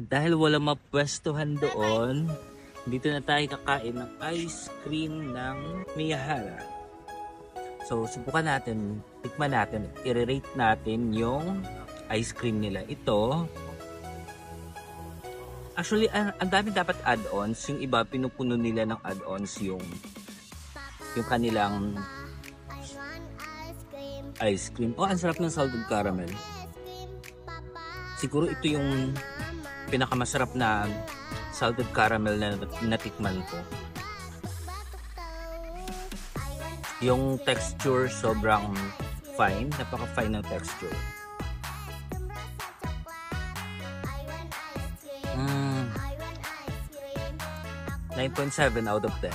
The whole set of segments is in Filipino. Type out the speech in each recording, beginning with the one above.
Dahil wala mapwestuhan doon, dito na tayo kakain ng ice cream ng Miyahara. So, subukan natin, tikman natin, i-rate natin yung ice cream nila. Ito, actually, ang dami dapat add-ons. Yung iba, pinupuno nila ng add-ons yung kanilang ice cream. Oh, ang sarap ng salted caramel. Siguro ito yung pinakamasarap na salted caramel na natikman ko. Yung texture sobrang fine, napaka-fine ng texture. 9.7 out of 10.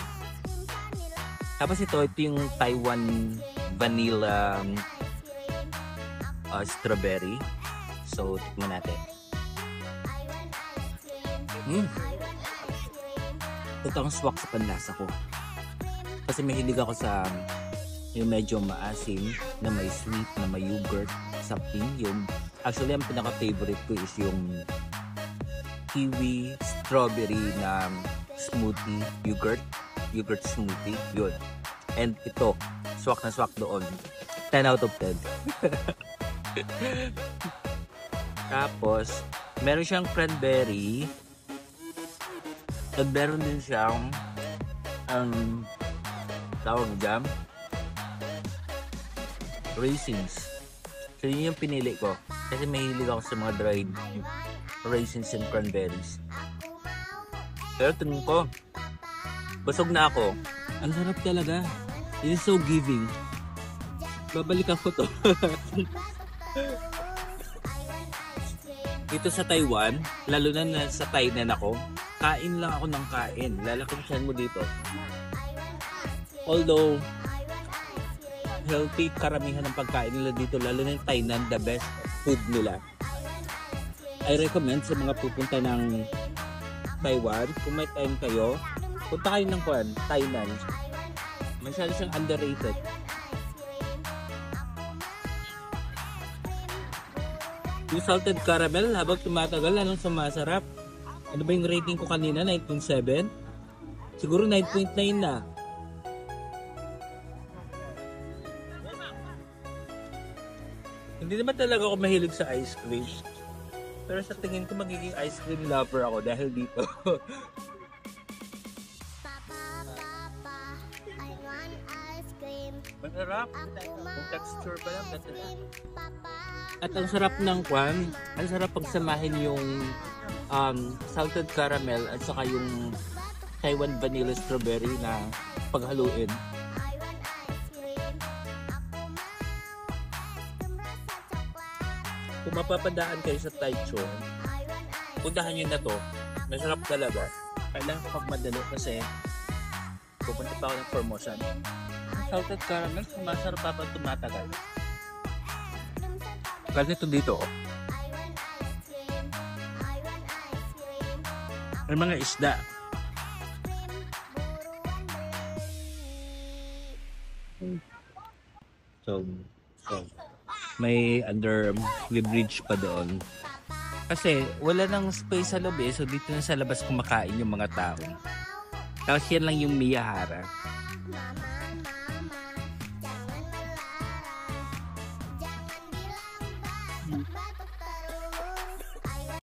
Tapos ito yung Taiwan vanilla strawberry. So, tikman natin. Ito ang swak sa panlasa ko. Kasi mahilig ako sa yung medyo maasim, na may sweet, na may yogurt, something yun. Actually, ang pinaka-favorite ko is yung kiwi strawberry na smoothie, yogurt smoothie, yun. And ito, swak na swak doon. 10 out of 10. Tapos, meron siyang cranberry. At meron din siyang tawag jam, raisins. So yun yung pinili ko kasi mahilig ako sa mga dried raisins and cranberries. Pero tingin ko, busog na ako. Ang sarap talaga. It is so giving. Babalikan ko to. Dito sa Taiwan, lalo na sa Thailand ako, kain lang ako ng kain. Lalaking mo dito. Although healthy karamihan ng pagkain nila dito, lalo na yung Thailand, the best food nila. I recommend sa mga pupunta ng Taiwan, kung may time kayo, punta kayo ng Thailand. Masyado siyang underrated. Yung salted caramel, habang tumatagal, anong sumasarap? Ano ba yung rating ko kanina? 9.7? Siguro 9.9 na. Hindi naman talaga ako mahilig sa ice cream. Pero sa tingin ko magiging ice cream lover ako dahil dito. Masarap. Yung texture pa lang. At ang sarap ng kwan, ang sarap pagsamahin yung salted caramel at saka yung Taiwan vanilla strawberry na paghaluin. Kung mapapadaan kayo sa Taichung, puntahan nyo na to. Masarap talaga. Kailangan kapag madalo kasi pupunta pa ako ng promotion. Ang salted caramel, masarap pa pag tumatagal. Kasi ito dito, oh. May mga isda. So may under bridge pa doon. Kasi wala nang space sa loob eh. So dito na sa labas kumakain yung mga tao. Tapos yan lang yung Miyahara.